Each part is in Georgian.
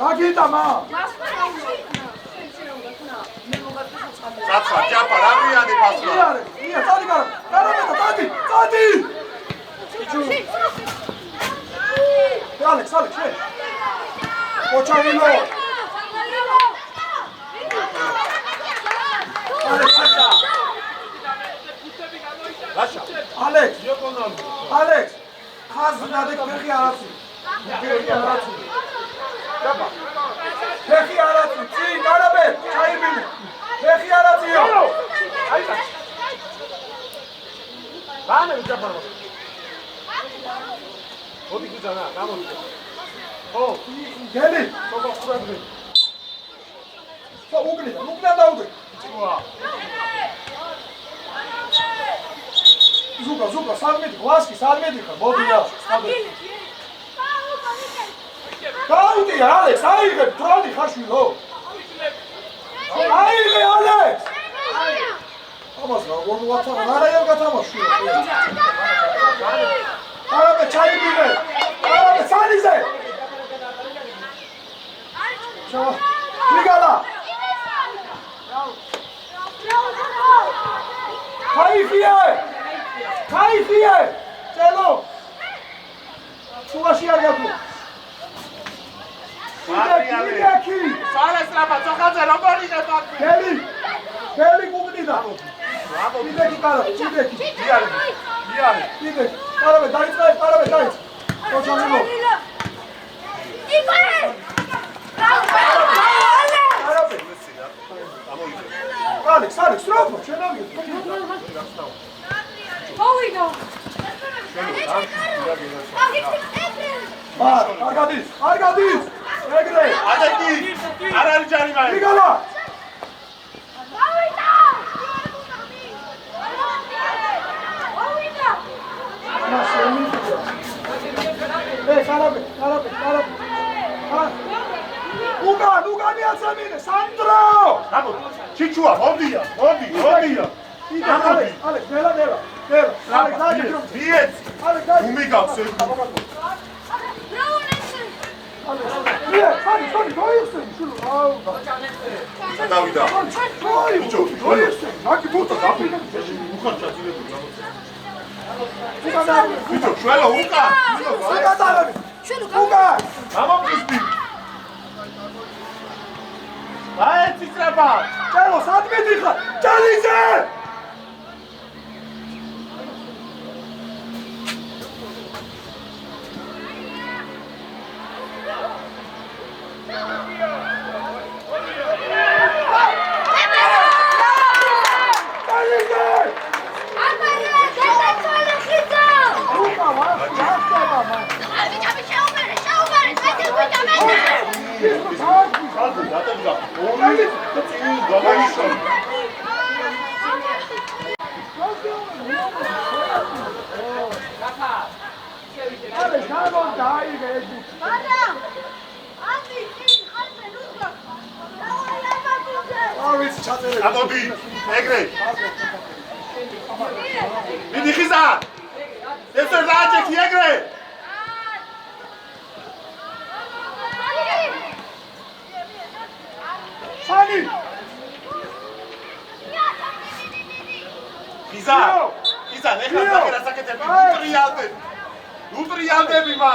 აგიტამა საცხა ჯაპა რამიანი ფასვა ია წადი კარამეტა წადი ალექს შე ოჩავილო ალექს ხაზი დადეკ ფეხი არაცი ფეხი არაცი წი კარაბე ჩაიბინე ფეხი არაციო ბანე უჯაფარო მოდი გუძანა გამოდი ო გელი სოფა ხურადრე უგნი დაუდე ვა ზუგა სალმედი ვასკი სალმედი ხარ მოდია გაუდი ალექს აიღე ტრონი ხაშვილო აიღე ალექს ამას როგორ ვაცანა არაიარ გათამაშია არაბე ჩაიბინე არაბე სანიზე მიგალა ხაიხიე წელო სულაში არ გაგო მადიალი სალესტრაფა წოხაძე როგორ იღებ აქ გელი გუგდიდა მიდექი კარა მიდექი იარი მიდექი კარაბე დაიწყე ოჩამილო იკორე ალექს სტროფო შენავი მოვიდო არ გადის ეგრე ადეთი არ არის ჯარიმა მიგალა კარაბე უგანი აცამინე სანდრო ჩიჩუა მოდია ალექს ნელა მიეც უმიგავს დავიდა ბიჭო შველო უკა გამომწვი აი ცისრება ჭელო სადმედი ხარ ჭალიზე ამოდი ეგრე მიდი ხიზა ეს რაჭეთი ეგრე სანი ხიზა ეხლა საკერა საკეთები უტრიალდები მა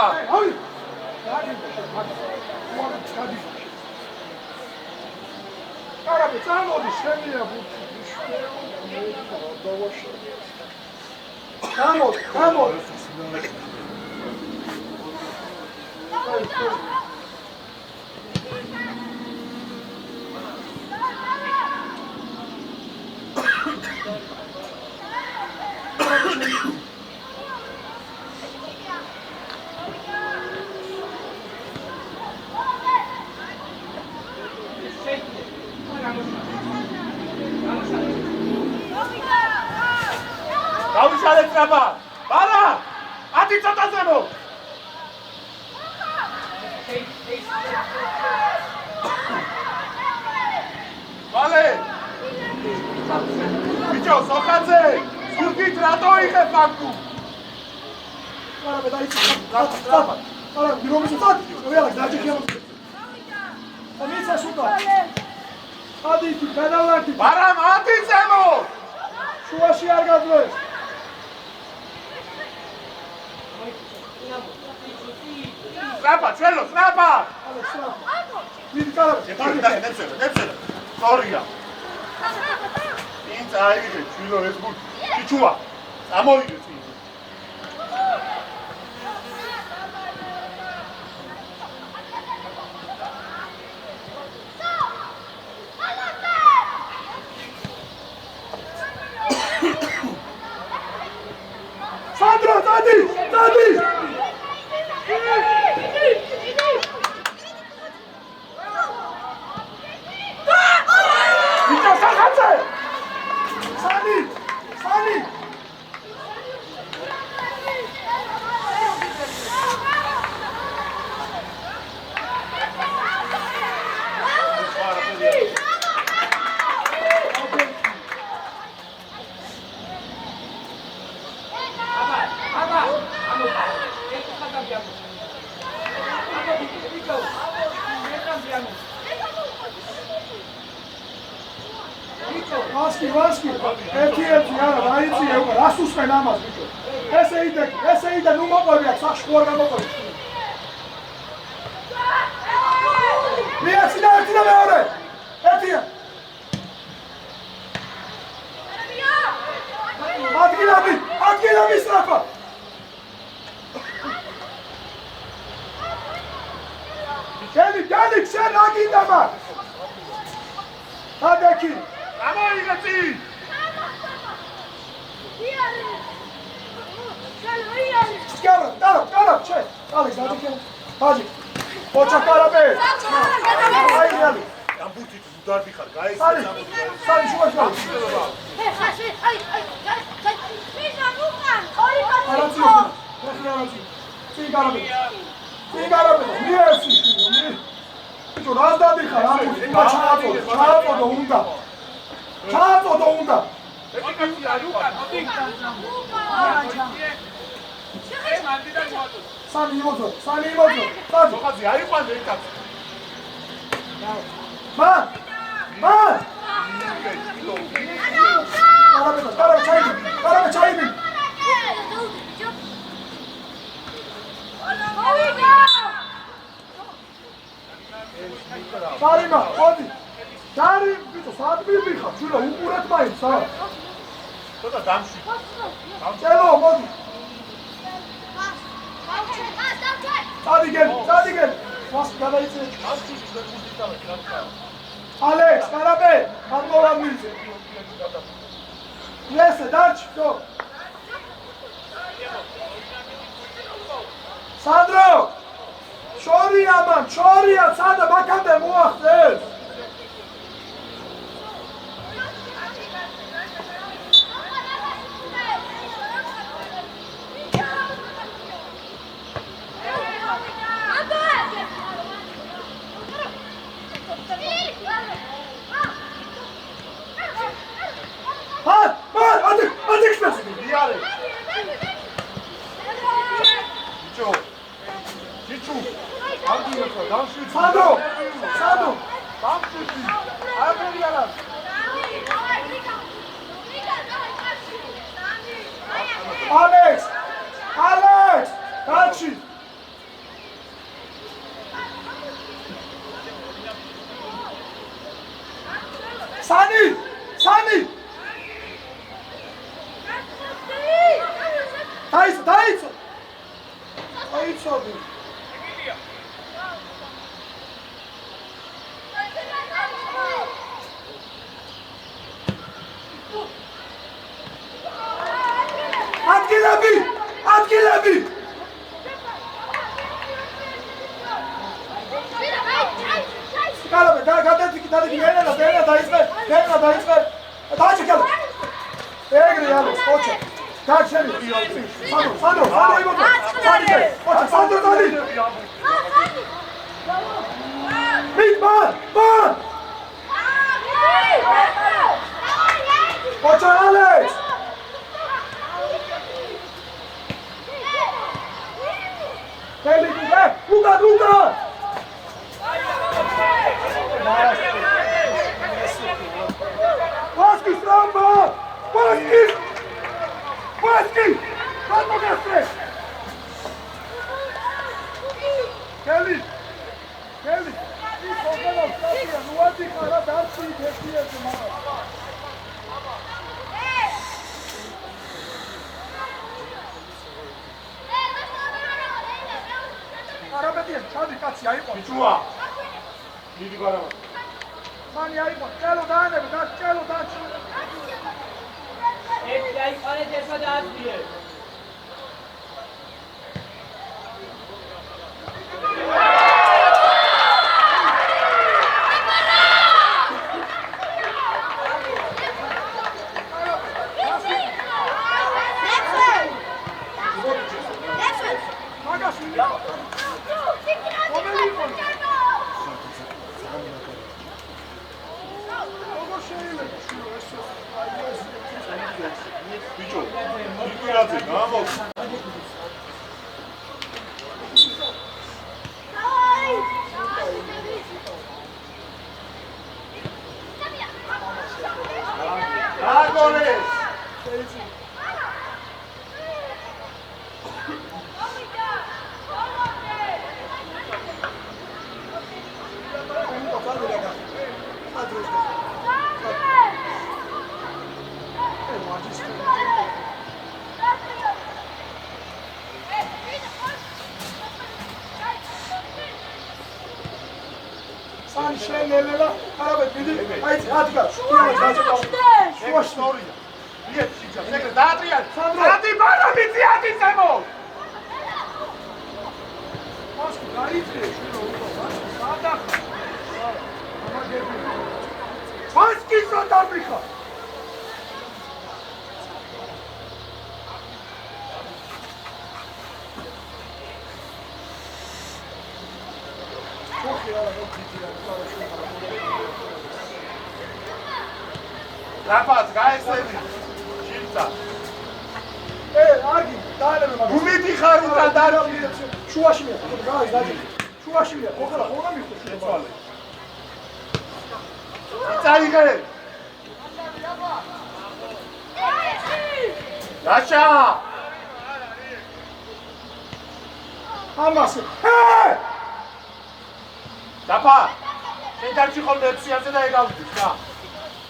კარაბე წამოდი შემია ბუთი გამოდი დავიშალეთ ტრაბა ბარა ათი წოტაზემო ვალე ბიჭო სოხაძე ზურგით რატო იღებ აქ Araba daicı. Araba. Araba bir olmuş tut. Oraya bak daha çekiyor. Tamam sen şurada. Hadi iki pedallar tut. Baran hadi Zemo. Şu aşığı argadırız. Snapa, Čelo, snapa! Hadi sıra. Bir karar. Hadi daj, ne psele. Sorry ja. Inca ide, Čilo je zbud. Ti čuva. Samo ide ti. Sandro, hadi. Hadi. Inca sakatse! Sani. Sani. Vaski. Ერთი არა, დაიწი ეუბა, რას უსმენ ამას ბიჭო. ესე იდე, ნუ მოყვები აქ, სახში ხوار გამოყვები. მიაცი და ერთი და მეორე. ერთია. ადგილები სწრაფა. გელი, შენ რა გინდა მაგ? ადაკი. Გამოიგე წი! Gara, çek. Alex, hadi gel. Hadi. Koça Karabey. Haydi hadi. Am buti udar bixar, gaisi. Sani şu başla. Aracı yok. Çiğ Karabey. Niye ersin? Bicho, razda bixar. Ama çağat o da onda. ეკიკაცია ლუკა, მოდი. Sani imozo. Hadi. მოხაზი აიყვანე ეკაც. Man. Karabey çayı. Sarima, hadi. Darim, bicho, saat bir bixar. Şurada uğrat mayın, sağ. ცოტა დამში. Çelo, hadi. Hadi gel. Bas, kadayısı. Alex, Karabey. Hadi olan birisi. Neyse, daç, go. Sandro. Şoriya, sada bakande muahtes. Hadi gitmez. დიარე. Çiçu. Aldiyeto, damşı. Sandro. Damşı. Aferin. Alex. Kaçı. Sani. Dayısı. Ადგილები. Karabey, გადადი, ენა დაიწყე. დაიჭე. ეგრე არის, ხოჩა. გაჩერე. Sandro, იმოდი. ხოჩა, Sandro დადი. მით, მან. ხოჩა, Alex. Kelly, Luka! Vaskis, Ramba! Vaskis! Quanto gastre? Kelly! Nu ați cara dar și destie de mama. Arabetian, çadi kaçı ayıp. Biçuva. Nidi garama. Mani ayıp. Çelo dane, çelo dan. Hep ayıp ana tesadüf diyor. Biço. Nikuratı. Vamos. Agores. Sen şeylerle arabet dedi. Haydi hadi gel. Ego storija. Nije čića. Sekret, Adrian. Adi Banovici, adi Semo. Vaski, garici. Sada. Vaski sada Afrika. Rapaz, gaesemi. Čilca. Argi, daireme bak. Umiti xaruta darki. Şuvaşı mı? Gayet hadi. Şuvaşı mı? O kadar. Ona mı yuttu? Çale. İtayge. Yaşa. Haması. Hey! Dapa. Sen dersi xolde psiyaze da egaldi. Ya.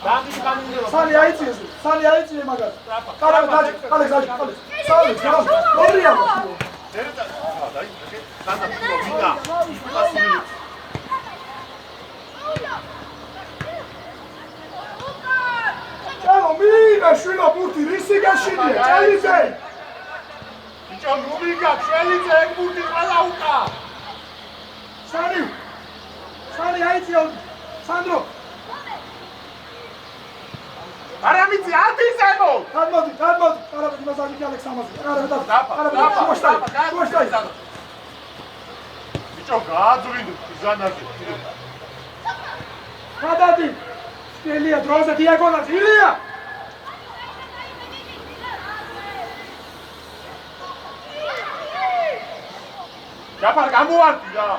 Ben de kanını. Sen yayıtsın. Sen yayıtsın magar. Karar hadi. Alex. Sağ ol. Tamam. Doğru ya. Nerede? Ha, dayı. Sen de bu bina. Nasıl? Evo, mina švila puti, nisi ga šinje, čelice! Bićo Rubika, čelice, puti malauka! Sani, hajci ovdje. Sandro! Aramici, adi Semo! Kad modi, Arabet ima zadnjih Alex Samazi. Arabet, Dapa, čuvaš taj. Bićo gadruinu, zanazi. Kada ti? Ilija, droza, dijagonac, Ilija! Dapa, gamuarti, ja.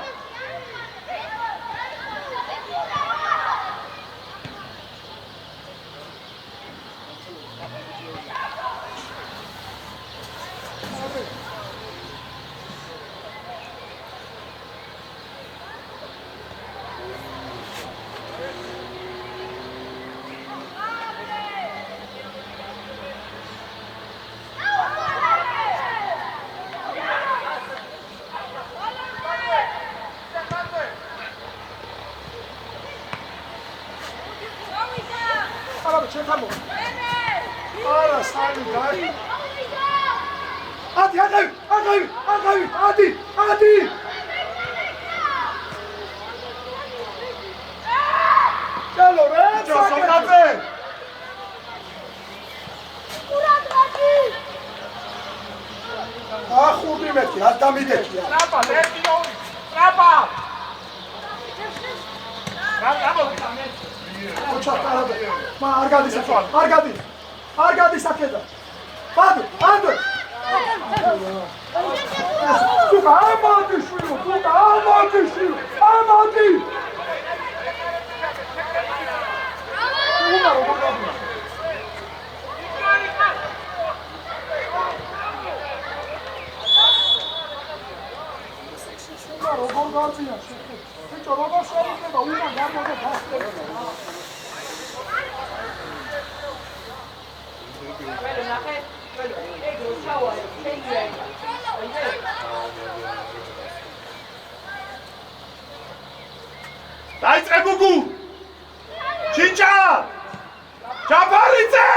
Arabet, čekamo. Ara, Sani, daj. Adi! Čelo, red, Bićo, sokape! Ah, hurdi metki, hadi tam ideki ya. Trapa, leti ovi! Trapa! Koçak Arabet. Ma, Argadi sakeda. Hadi, Andur! Su გუგა ამოდი შვილო გუგა ამოდი შვილო ამოდი როგორ გაწია შეხე ბიჭო როგორ შეიძლება უნდა გამოდგა გასწრება Bueno, la gente, bueno, chau, დაიწყე გუგუ ჩინჩა ჯაფარიძე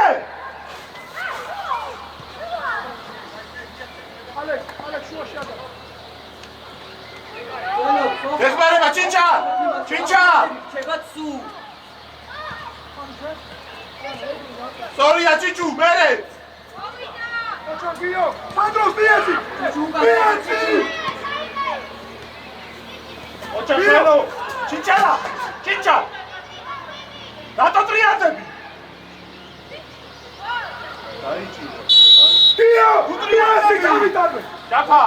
ალექ შუაში ადა ეხმარება ჩინჩა Chebatsu. სორია ჩიჩუ მერე ოჩანგიო სანდროს დიაცი დიაცი ოჩახელო ჩინჩა დატო ტრიაზები დაიჭირო დიო დიაცი გამიტანე ჯაფა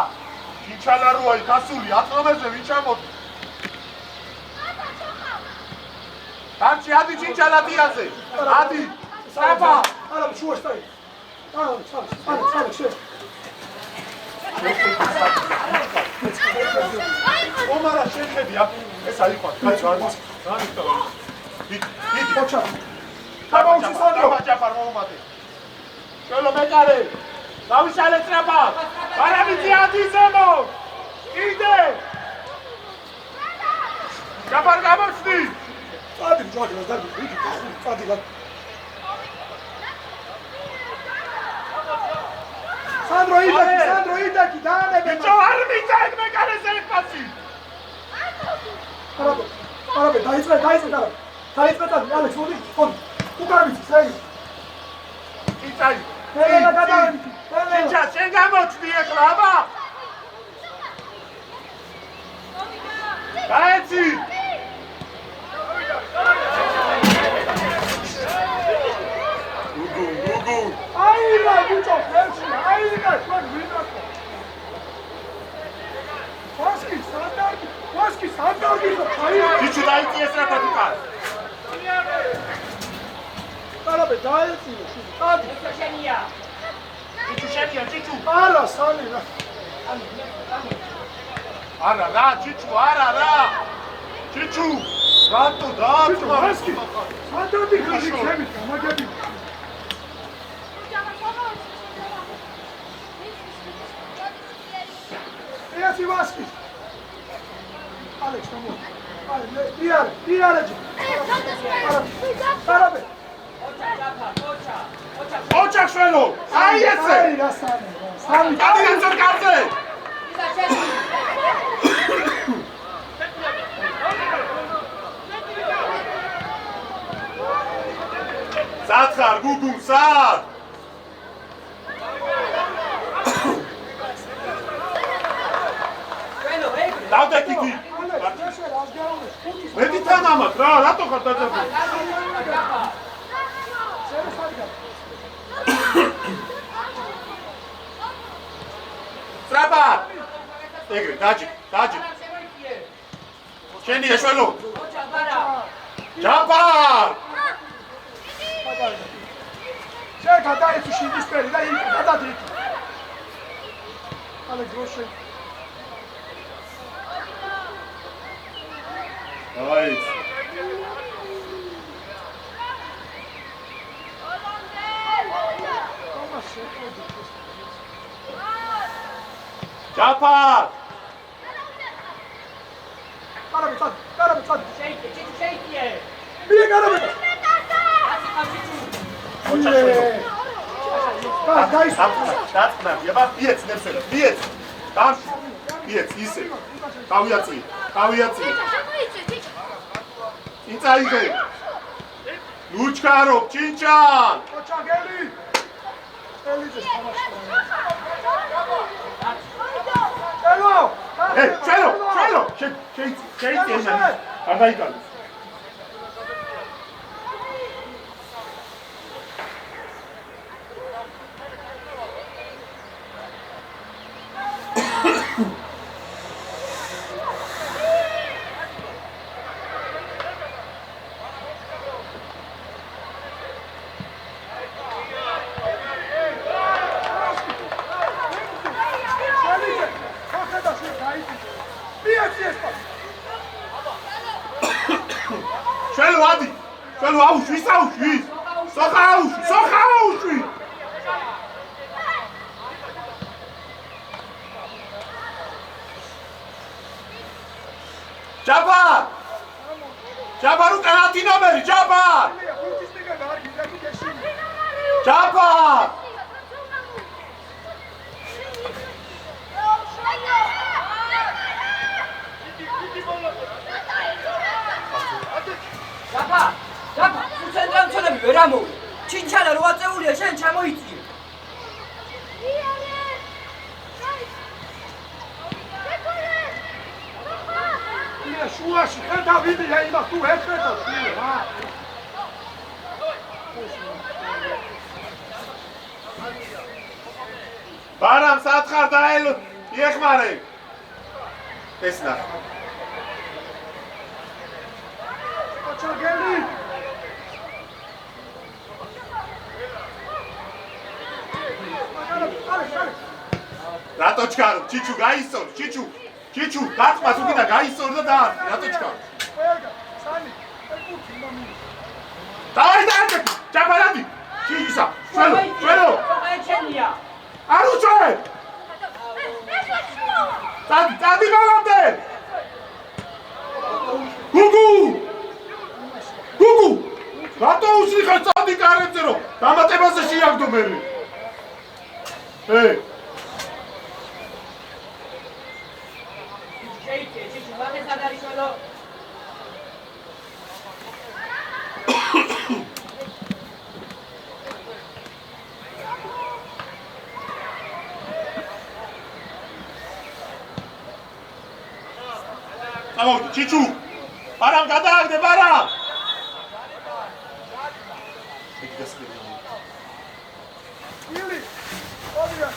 ჩინჩალა როა გასული ათრომეზე ვინ ჩამოდი დარჩი ადი ჩინჩალა დიაზე ადი საპა არა შუაში დაი არა შე ომარა შეხედი ეს აიყვა კაცო არ გამიწა დიდი ოჩა დაბაუჩი სანდრო ჯაფარ მომატე შელო მეკარე დავიშალე ტრაპა ბარამიძე ადი ზემო იდე ჯაფარ გამოჩდი წადი ჯოაკრას დადი იგი წადი გა სანდრო იდაკი დაანებე ბიჭო არ მიწაიგ მეკარე ზეიფასი არაბე დაიწყე ალექს მოდი უკარბიცი სეგი იცაი ელა გადავედი ჩინჩა შენ გამოჩდი ეხლა აბა გაეცი გუგუ აირა ბიჭო ფერში აირა თქვენ ვინაყო ვასკი სანდარგი ჩიჩუ დაიწიეს რა პატიკა არაბე დაეწიო შუდი Chechenia. ჩიჩუ არა სალი რა არა რა ჩიჩუ არა რა ჩიჩუ რატო დააწვა ვასკი სანდარგი ხარი ჩემი გამაგები ეასი ვასკი ალექს გამო ალე დიარეჯი არაბე ოჩახ შველო აი ესე აი რა სამი ადი განცორ კარზე სათხარ გუგუ სად Bueno, დავდაკიდი მე თან ამათ რა რატო ხარ დაძაბული ტრაპა ეგრე დაჯი შენია შველო ჯაფარ შე გადაიცი შინისფერი და იქ გადადრიკ ალე გროშე აი ჯაფარ არაბე წადი Cheche. მire გარაბე გაის დაწყნა აბა მიეც ნერსელა მიეც დაშ მიეც ისე გავიაწი იცაიგე ლუჩკარო ჩინჩან ოჩაგელი ელიძეს თამაში ელო ჩელო შეიცი ენა არ დაიკალე შველო ადი შველო აუშვი აუშვი სოხა აუშვი ჯაბარ უკანათი ნომერი ჯაბარ ჯაფა უცენტრალ მცოდები ვერ ამოვლე ჩინჩალა რო აწეულია შენ ჩამოიწიე შუაში ხედა ვიდია იმას თუ ერთხელაც რა ბარამ სათხარ დაელ იეხმარე ეს ნახე ჩაგელი რატო ჩქარო ჩიჩუ გაისწორ ჩიჩუ დაწყვას უკიდა გაისწორ და დაარტყი რატო ჩქარო სანი ეკუთი მომი დავაი ჯაბარადი ჩიჩისა შველო ჩენია არ უჩვენე დადი მოვამდე გუგუ რატო უსიხარ წადი კარებზე რომ დამატებაზე შეაგდო მე ჩიჩუ მაგე სად არის შველო ამოვიდი ჩიჩუ ბარამ გადააგდე ბარამ ილი ოდია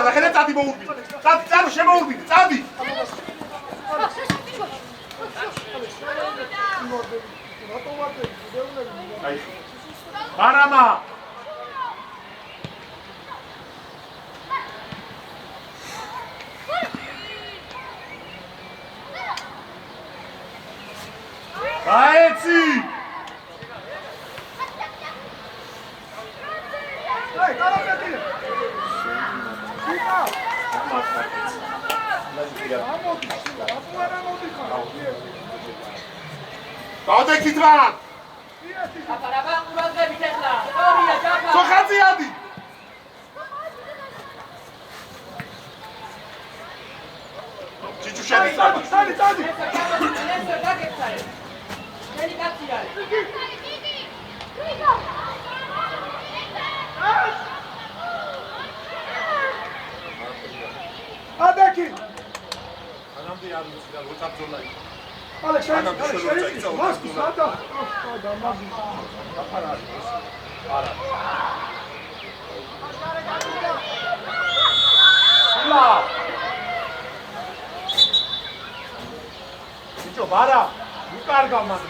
ნახე წადი მოურბი წადი შემოურბი წადი ბარამა გაეცი აი კარაპეტი გავდექით რა აპარაბა ყურადღებით ახლა სწორია ჯაფა სოხაძე ადი ჩიჩუ სანი ეს გაგეცარე შენი კაცი არის ადაკი ანამდე არ მისდა როცა ალე შენ მასკი სადა და მაგი არა ჩიჩო ბარა უკარგავ მას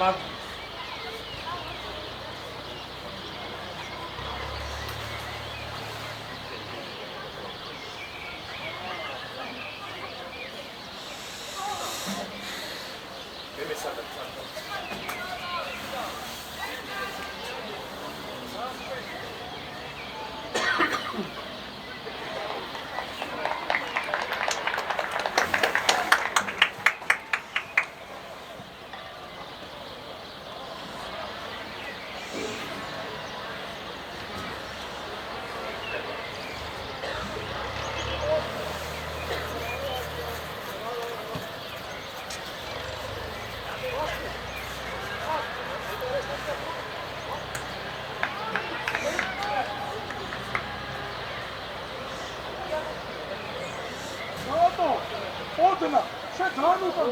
ოდნა, შენ თან უკან.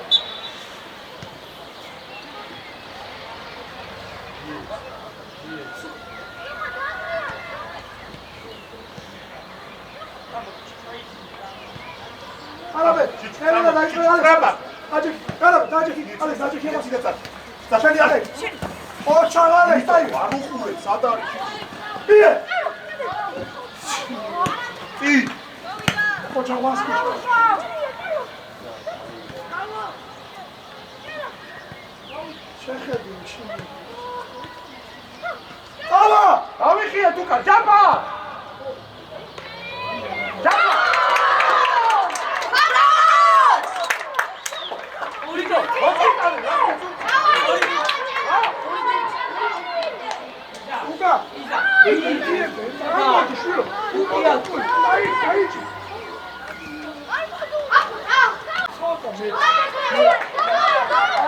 არაბე, ელენა დაიწყე ალექს. აჯი, კარაბე, დაჯი, ალექს, დაჯი ხებას იდეცად. დაშენი ალექს. ოჩარ ალექს, დაი. არუხურე, სად არის? ბიე. ი, ოჩარ ვასკი. შეხედი შენ. ალა, დავიხია თუკა, ჯაბა! ჯაბა! ურიკო, უკა. იდიე, დაიჭი შვილო. უკა, დაიჭი. სოთა მე.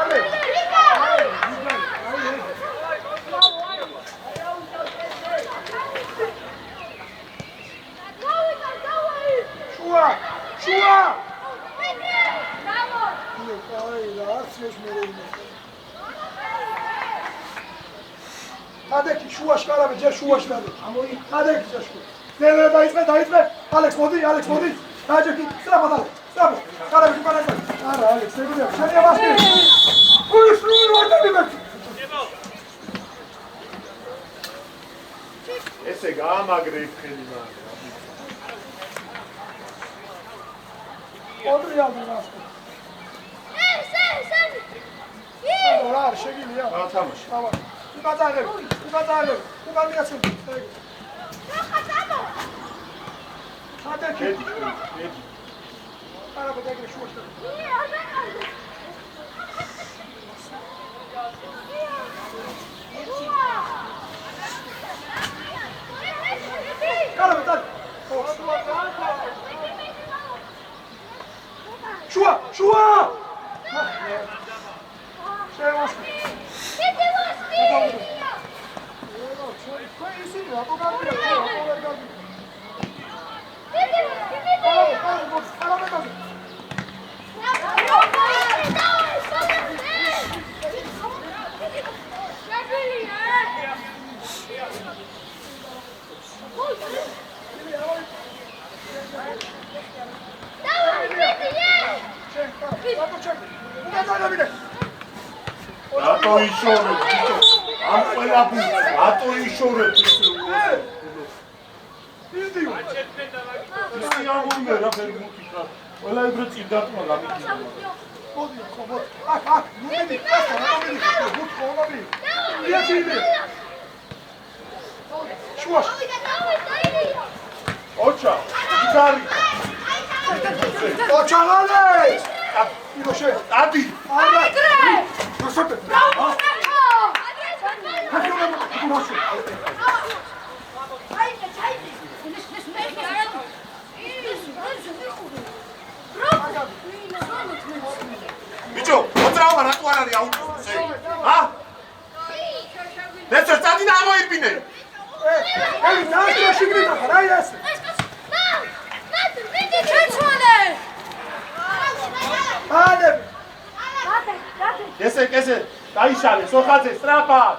ალე. შუა! შუა! ადექი შუაში კარაბე ჯერ შუაში დადე. ადექი ჯერ შუა. ნელ დაიწყე. ალექს მოდი. დაჯექი, სწრაფად ალექს. სწრაფად. კარაბე უკან აიწყე. არა, ალექს, ეგრეა. შენია ვასკი. ой, სრული ვარდები მე. ესე გაამაგრე ხელი მაგ. ოდრიალდი ვასკი. რა არ შეგილია? გათამაში. დავა. უკაცაღებ. უკან მიაცემ. ადექი. ედი. კარაბე ეგრე შუაში. კარაბე დად. შუა! შევასკი. ისინი რატო გამიგია? რატო იშორებ? ამ ყველა ბუს, რატო იშორებ? იდიო. ისე ამბობენ რა ფერმუთი ხარ. ყველა ეგრე წინდარტმა გამიგია. მოდი, ხომ. აქ, ნუ მიდი, ასა, რატო მიდი? გუთ ხომები. იაცინე. შუაში. ოჩა, გიტარი. ოჩა ალექს. იდო შე. ადი. არა. მოსწრაფე. ბიჭო, მოძრაობა რატო არ არის აუტოზე? ჰა? ნეცე წადი და ამოიფინე. ელი დააშრა შიგნით ახლა, რა ის? ალე. ესე, დაიშალე, სოხაძე, სწრაფად.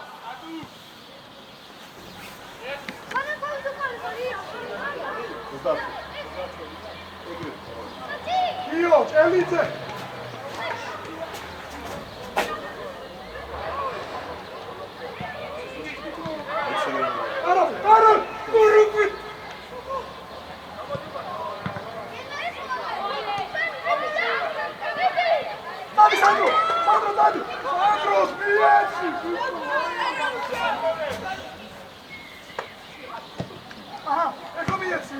იო, ელიცე. არა, გურუპი. Sandro, Sandros, mieci! Aha, ecco mieci!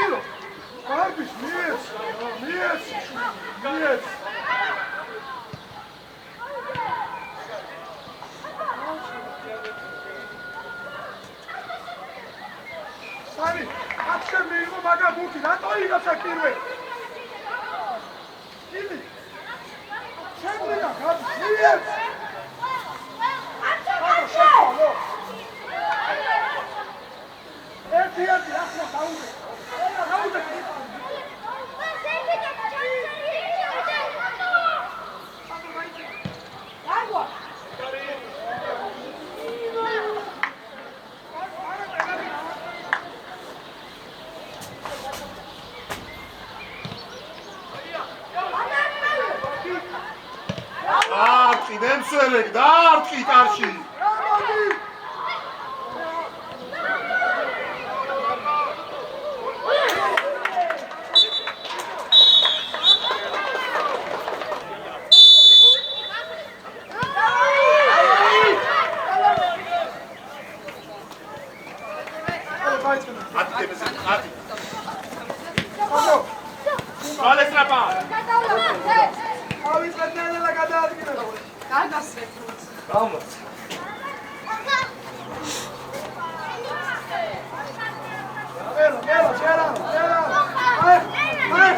Ilo, Barbiš, mieci! Sani, akşam meyve maga buki, lan o iyi yapacak kirve. Şimdi, sen de ya, hadi, mieci! Arki, Nemsöylek, Arki karşı. Hadi temizle, hadi. Hadi Srapa. Abi sen neyle kadar gidiyorsun? Tamam. Hayır.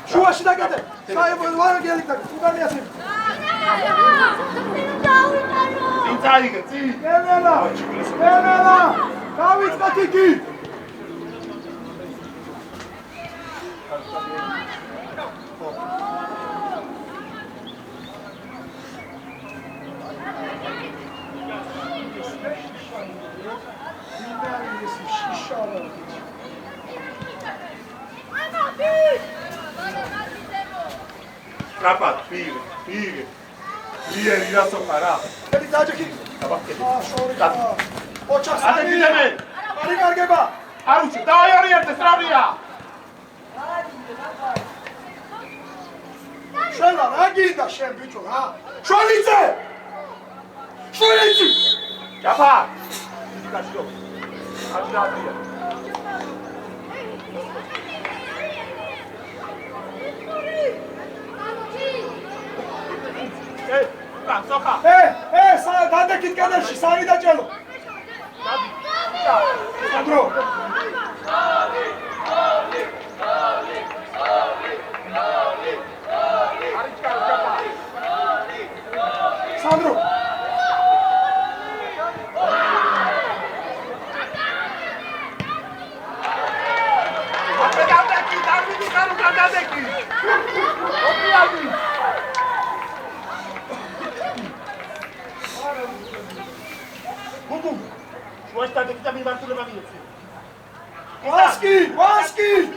Şu aşıda getir. Sahibi var geldik de. Bu kadar yasın. Zintaygı, zin. Gel. David Matiki. Srapa, pire. Ieri la sopara. Hadi daha çekin. Tamam, gel. Şorika. O çak Hadi sani. dinlemeyin. Hadi kargeba. Aruçu, daha yarı yerde Sravia. Şöyle hangi da şey büyük ha? Şöyle. Yapar. Hadi kaçıyor. Hadi daha yarı. Hey, bak soka. Sana daha da git kardeş. Sani da çalo. Sandro. Sandro. Bum. Şu açta da bir var turma mı Vaski.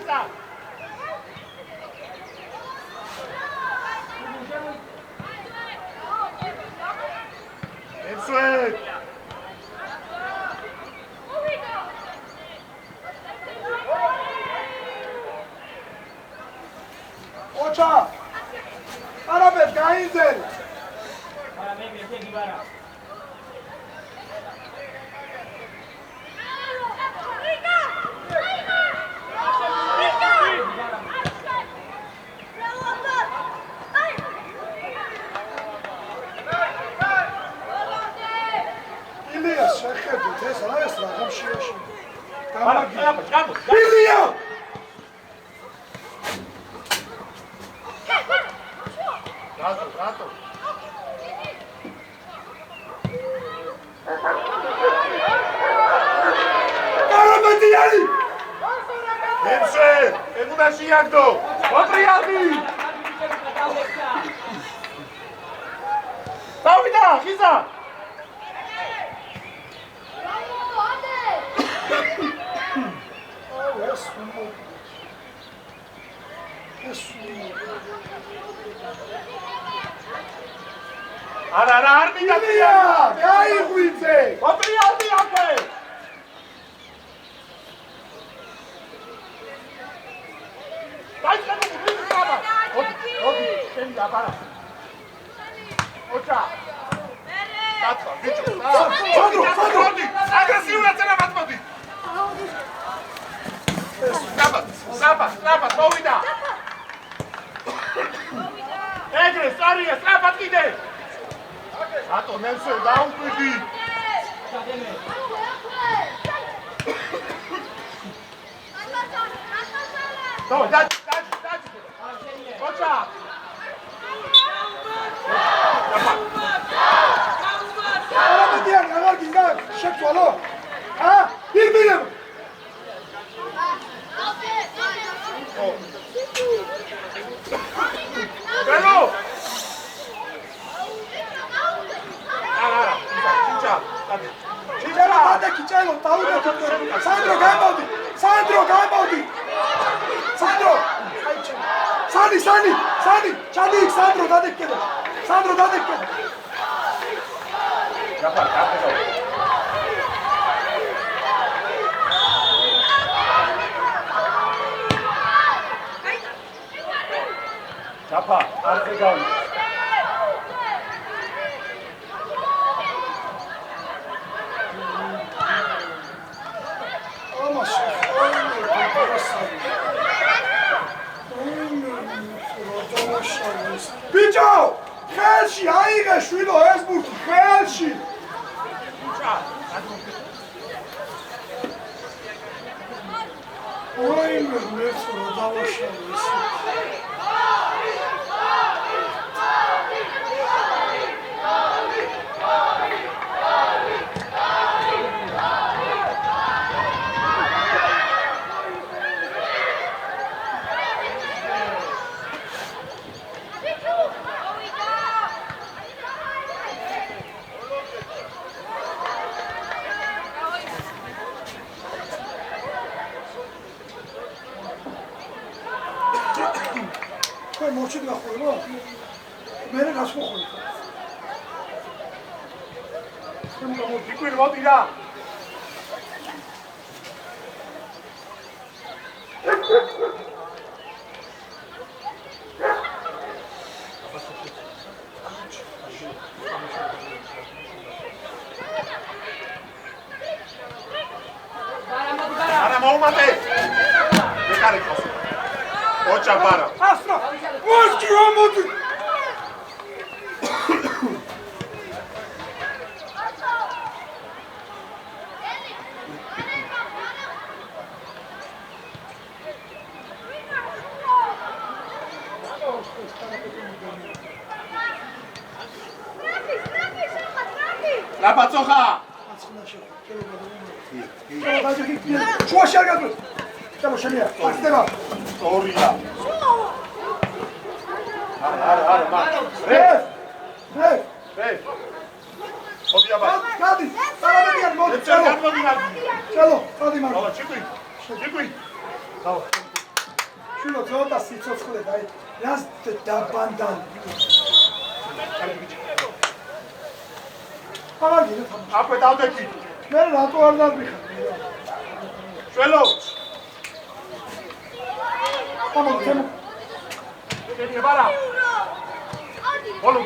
Nemsöylek. Oça. Arabet gainzel. İlyas şekedu tesala esra gamşiyaşı. Para, yapma. İlyas. Rato. Arabet yani. Nemsöylek, emunaşı yaktı. Otriyadi. Davida, Hiza. Ara, armi da İlyas. Gayi kuice. Otriyadi yapma. Dai, Odi, scendi la para. Ocha. Cazzo, Vicio. Sandro. Aggressivo e se la matmodi. Slapat, Davida. Egre, Saria, slapat gide. Ato, Nelson, da un quidi. No, dai. Ocha. Arabet yani agar ginga şek solo. Ha? Bir bilim. Bello. Ara, 진짜. Çiçeğe hadi kiçelo tavu da tuttu. Sandro Gambaldi. Sandro. Sani. ჩადი სანდრო დადი კიდე. სანდრო დადი კიდე. გაფარ, გაფერო. ჩაფა, არზე გავი. ბიჭო, ხელში აიღე შვილო ეს ბურთი, ხელში. ოი მე ხო დავაშალე ეს. Păi, mă ucid la acolo, mă. Mere la sfocul. Picuil, mă tira. Ara, mă umate. De care costă? Ocea bara. Astra! Moski, omul! La pațoha! Șoași ar gădut! Ceamă șania, asteva! Storia! Are, mare! Ref! Ref! Ref! Odia bani! Gadi! Sara median, mod! Ce ți-ar gădut din alții? Celo, Gadi, mare! Alo, ce-i? Ce-i? Dau! Șulo, ți-o da si, ți-o scule, dai! Ia-ți da bandan! Avar gine, tamam! Apoi dau de chi! Mere la tu ar dar biha! Șuelo! Tamam, tamam! Veni, bara! Olu!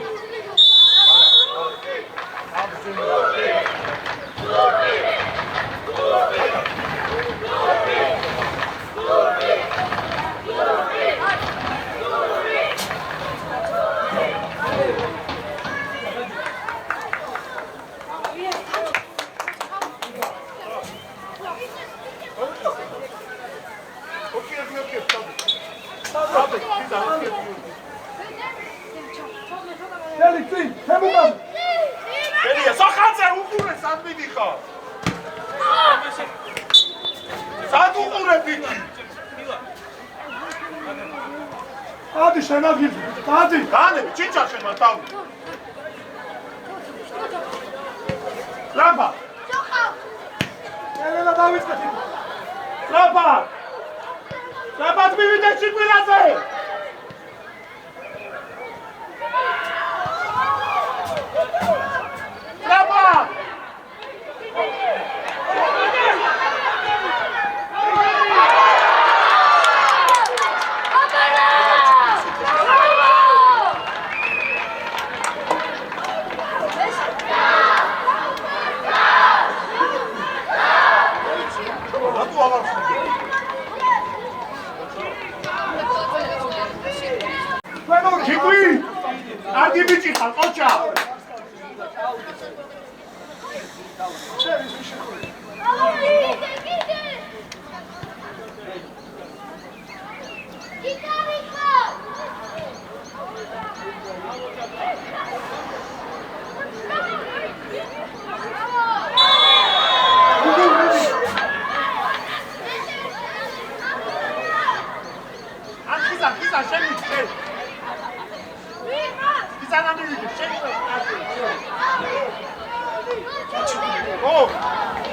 Deli, țin! Hemugan! Veni, sohațe, ucure, s-a admitică! S-a ucure, pichi! Adi, șena ghizi! Adi! Dane, cinci așa mă tau! Lampa! Elena, David, că tine! Lampa! Lampa, îți mimite și cuilează! Lampa! Chicui! Ardi bici, halcocha! Chisa, șemi, șemi! Chisa n-am nimic, șemi! Oh!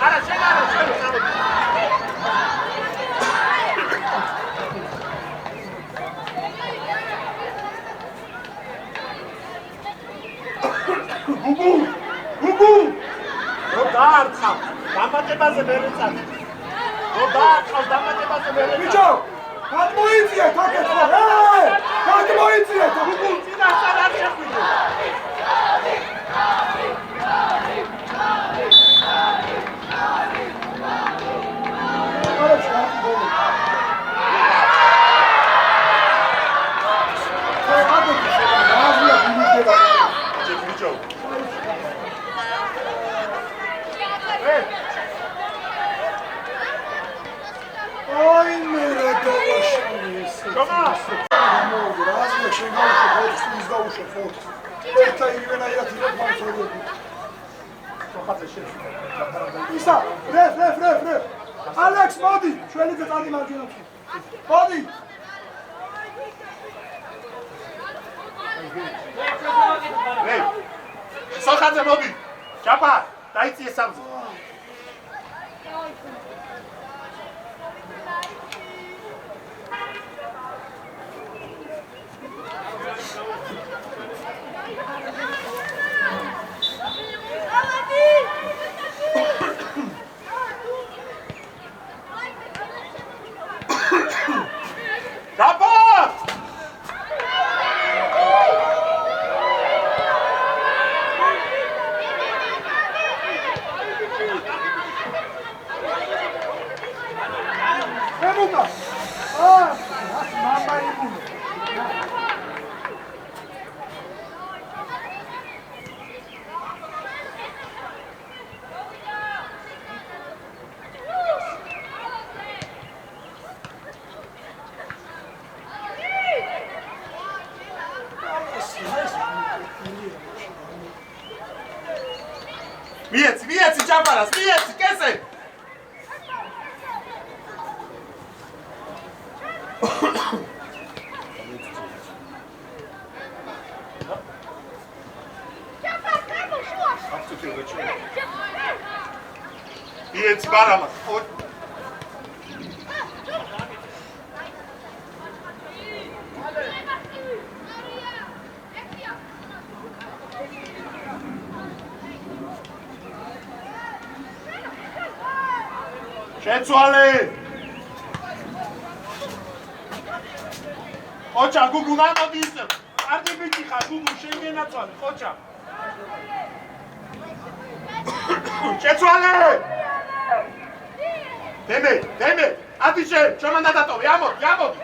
Ara, șemi, ara, șemi, șemi! გუგუ რო დაარცხავ დამატებაზე ვერ ეწარ რო დაარცხავ დამატებაზე ვერ ეწარ ბიჭო გადმოიწიეთ აქეთ ხო გადმოიწიეთ გუგუ წინასწარ არ შეხვიდე ისა, რე. ალექს, მოდი, ჩვენი წადი მარჯვენა. მოდი. რე. სოხაძე მოდი. ჩაპა, დაიწიე სამზე. მიეცი ჯაბარას, მიეცი კესე. მიეცი ბარამას. შეცვალე. ოჩა გუგუ ნამოდი ისე. კარგი ბიჭი ხარ გუგუ შეგენაცვალე, ოჩა. შეცვალე. დემე, ათიშე, ჩომანდა დატოვე, ამოდი.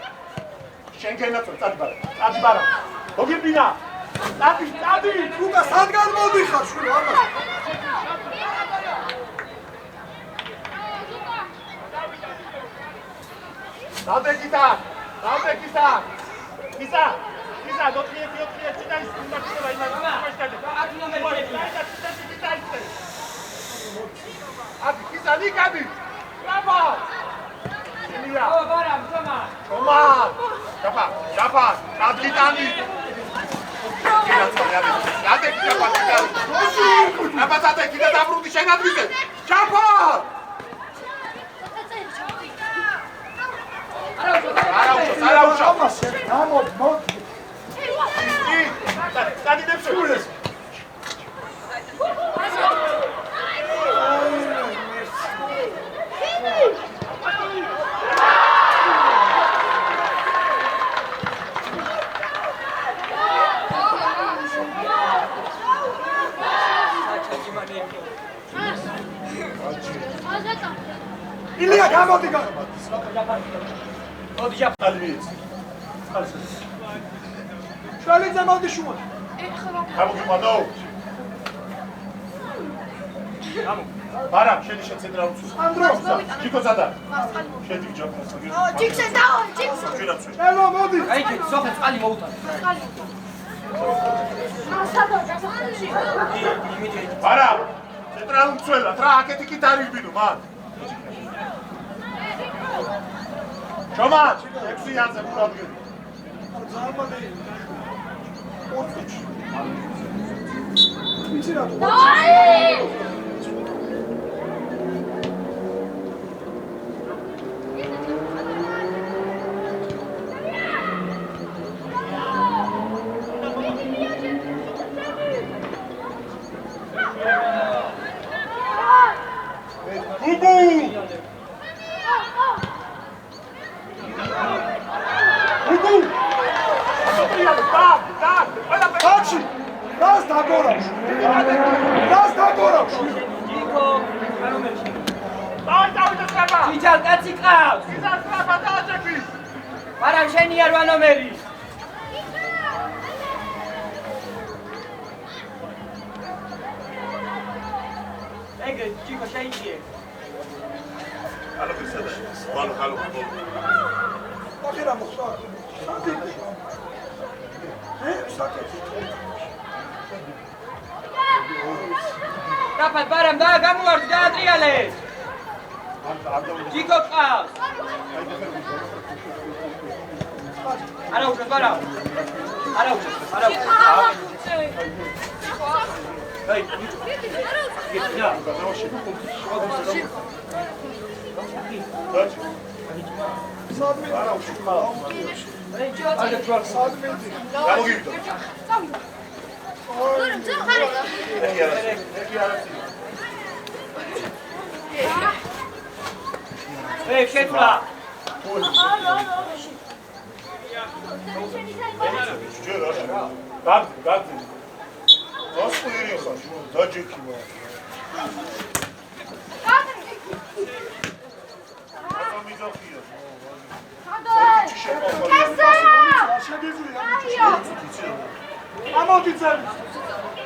შეგენაცვალე, წადი ბარა. მოგიბინა. წადი, გუგა სადგან მოდიხარ შვილო, ამას. Date kita. Kisa, dotknie, czytaj z tym napisała i na A kisa, nikady! Brawo! Emilia! O, baram, Toma! Czapa! Nadlitani! Jadę kita, Napasate, kita zawróci się na dwizę! Czapa! Araujo! მოდი. Zadinę przyjść! ილია გამოდი Odja. ალმიც. შველიძე მოდი შუა. გამოგიყვანო. ბარამ, შედი შეცენტრალურს. ანდრო. ჯიკო ზადა. შედი ჯაფას. ჯიქსე დაო, ჯიქსე. ჩვენაცვე. ელო მოდი. აი, სოხე წყალი მოუტან. ბარამ, ცენტრალურ ცველად რა, აქეთ იქით არ იბინო, მან. ჩომად, 6-იანზე მურადგენ. ზარმადი. ორწუთში. ვიცი რა თუ. რას დაგორავს? რას დაგორავს? ჯიკო ანომერში დავით ტრაბა ჩიჩალ კაცი ყავს იზარ ტრაბა დააჭები მაგრამ შენი არ ვანომერი ეგ ჯიკო შეიჭიე ალო გისადა ბალო ახირა მოხდა. დაფალ ბარამ და გამოვარდი დაატრიალე ჯიკო ყავს არა უშვებს ბარამ არა უშვებს აი გიწია სადმე არა უშხა. სადმე გამოგივიდო ეი შეთვლა გადი ასკულიო ხარ დაჯექი მა ამიზახია ამოდიცები.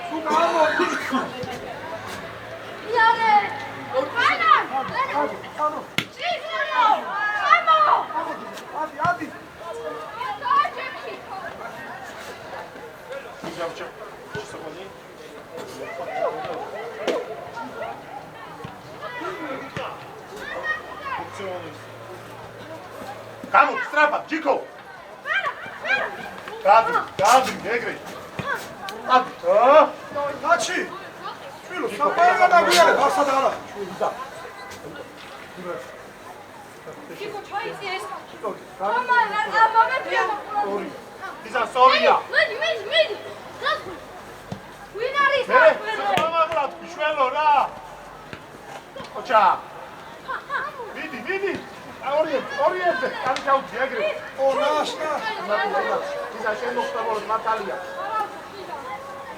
სულ ამოდი. იარე ანა ანუ ჭირო ამო ადი. დააჭები მიზავჭა შესაძლებელი გამო სტრაფა ჯიკო გადი ეგრე ნაჩი. შვილო საფაერა დაგვიარე ფასად არა. ჯიკო ჩაიწია ეს მამა მამა ორი იზა სორია მიდი ვინ არის მე მომაყლად შველო რა ოჩა მიდი ორიენტე კანი ჩაუდი ეგრე ორაშნა. იზა შენ მოხდა მორ მატალია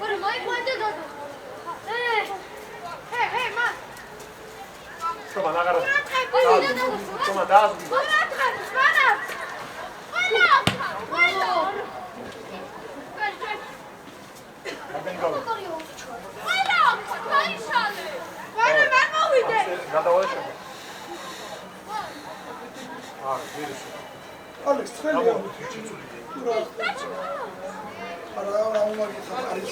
ორი მოიყვანდა და ჰე მა თომა ნაგარა აკეთე თომა დაასვი ალექს ცხელია. არა უმარი არის.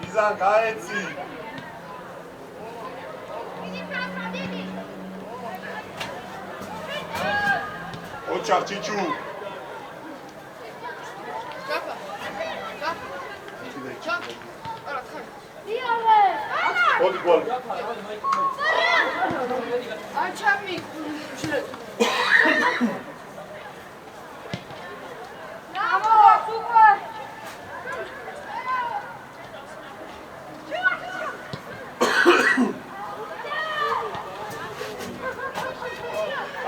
იზან გაეცი ოჩა ჩიჩუ ოდი გოლ აჩამი ნამო სუპერ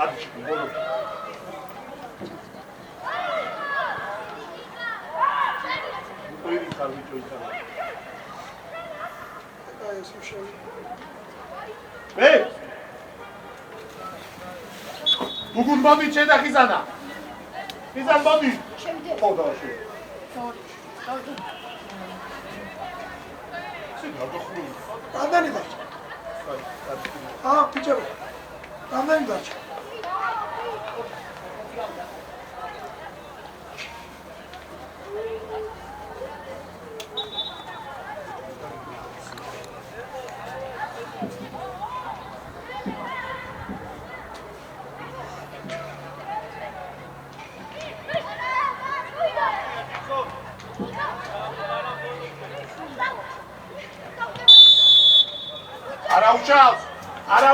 აჩი გოლ ოირი ხარ ვიჭო აი ეს უშევი. მე უგუნ მოდი ჩედა ხიზანა ხიზან მოდი შემდეგ ხო დავაში სიგადოხული რამდენი დარჩა? ბიჭო. რამდენი დარჩა? არა უჩავს არა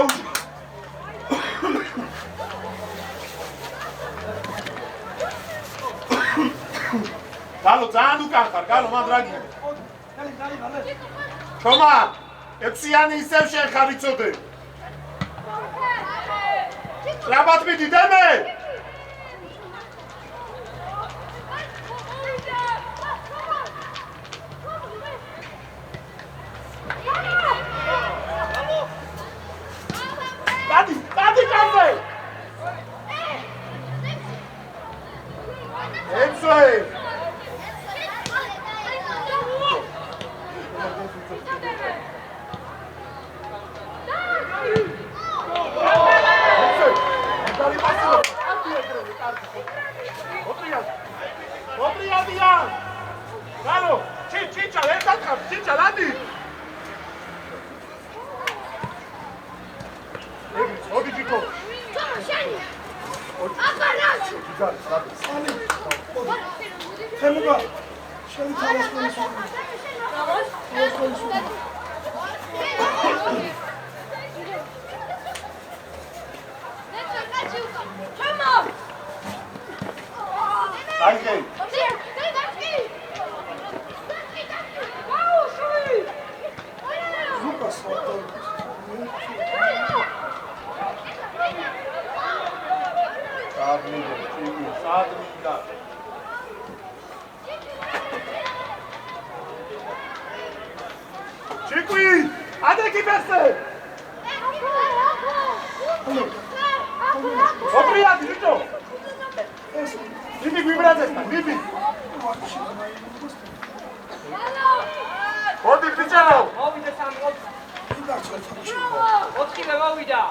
გალო ძალიან უკან ხარ, გალო მან რა გინდა? ჩომა, ექვსიანი ისევ შენ ხარ იცოდე. რაბათ მიდი დემე? დადი კანზე! ეცვე! Galo, Chicha, Chicha, Landi! Odi Chico! Temuga, şöyle tavas konuşalım. Tavas konuşalım. Haydi! Lucas, Sadrida. Chiqui! Hadi ki beste! Obrigado, Vitor! Libi, vibrate, Libi! Odi pichalo! მოვიდა სამი ოთხივე მოვიდა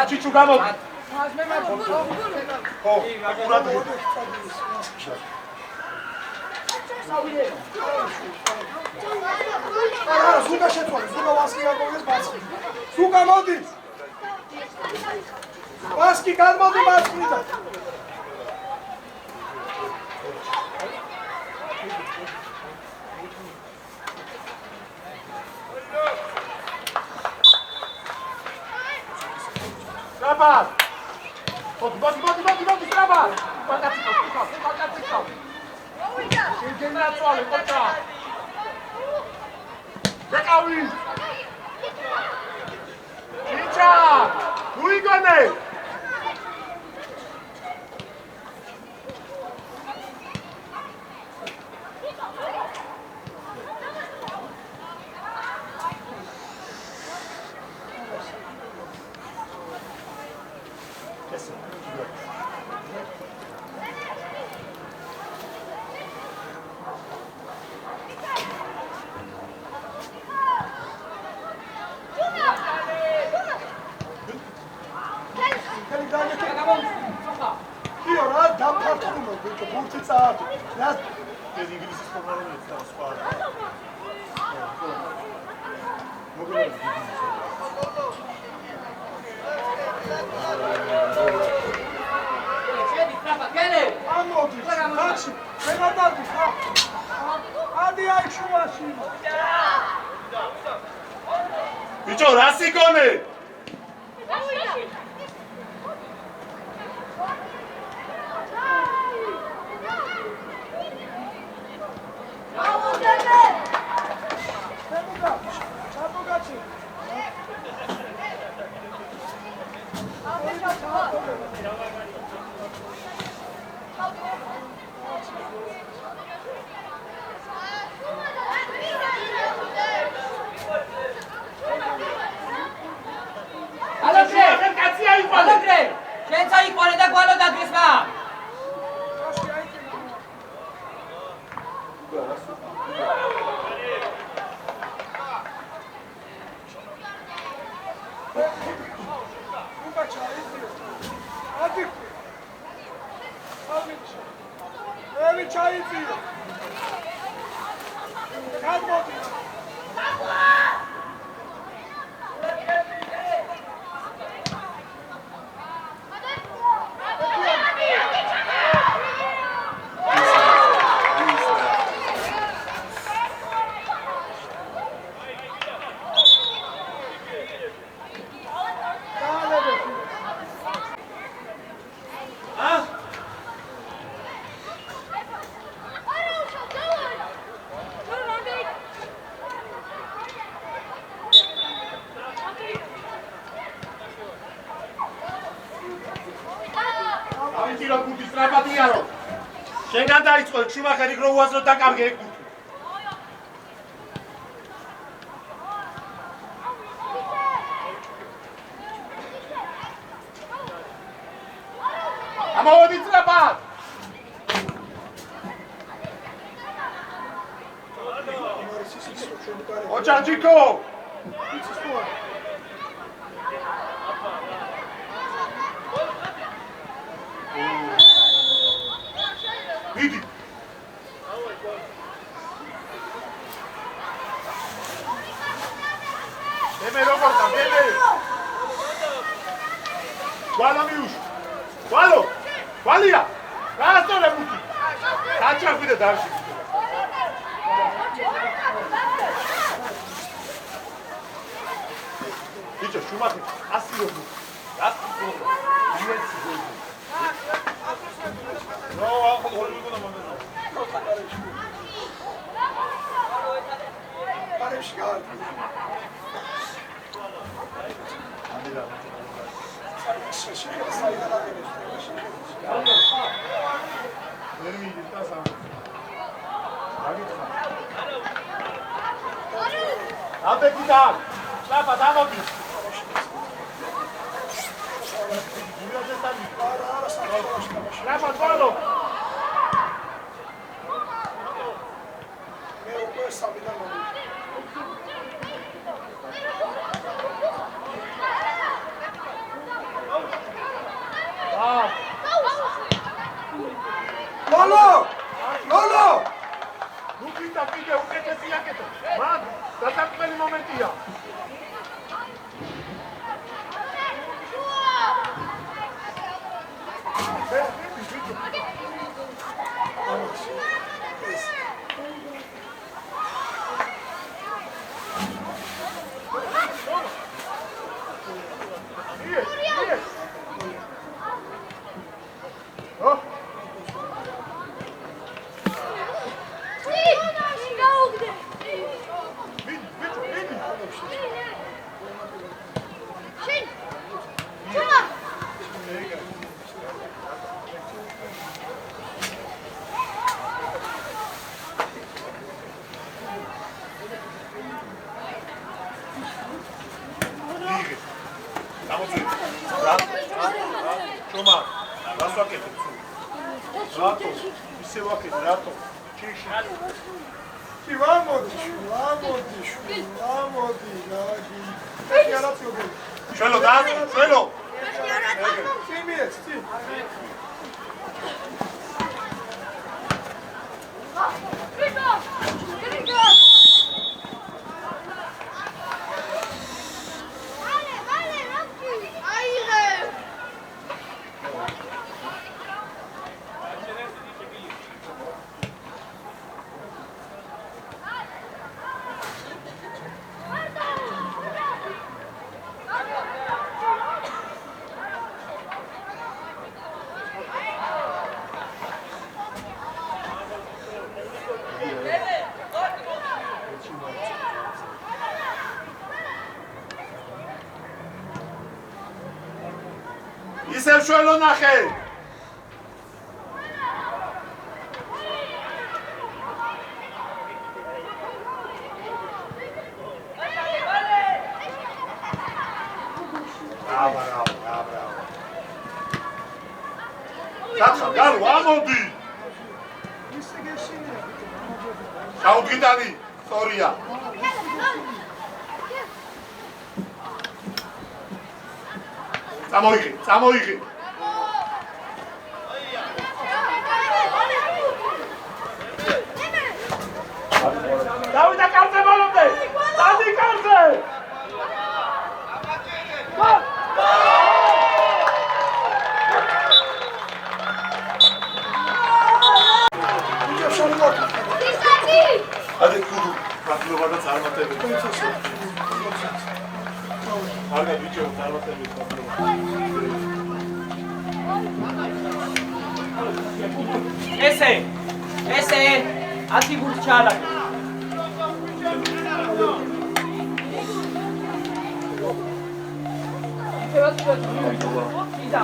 Chichu gamo. Oh, acurado. არა, ზუგა შეცვალე, ზუგა ვასკი გაგოვეს ბასკი. ზუგა მოდი. ვასკი გადმოდი ბასკიდან. Strabal! Bodi, strabal! Pagaciko! Generațioale, contra! Becaui! Cinca! Uigone! Bicho, rasikone! ჩაიწიო. გადმოდი. ამიტომ გუთი სტრაპატიარო. შენგან დაიწყო შუმახერი რო უაზრო დაკარგე ეგ გუთი. ამოვედი სტრაპატ. ოჯაჯიკო. Vidi. Deme Roberta, deme. Guarda Miush. Guarda. Guardia. Gasto le buti. Caccia qui da darsi. Dice Schumacher, asilo. Asilo. No, I'm going to go. Lolo! Lolo! Lupita, pide, ukete siaketo. Man, datakmeli momentia. Suelo, da, suelo. ისევ შველო ნახე. Sacha, galo, ამოდი. გაუდგიტანი, სწორია. წამოიღე. მადლობა და წარმატებით. კარგად ბიჭო, წარმატებით. ესე 10 გულს ჩაალაგე. მადლობა. იდა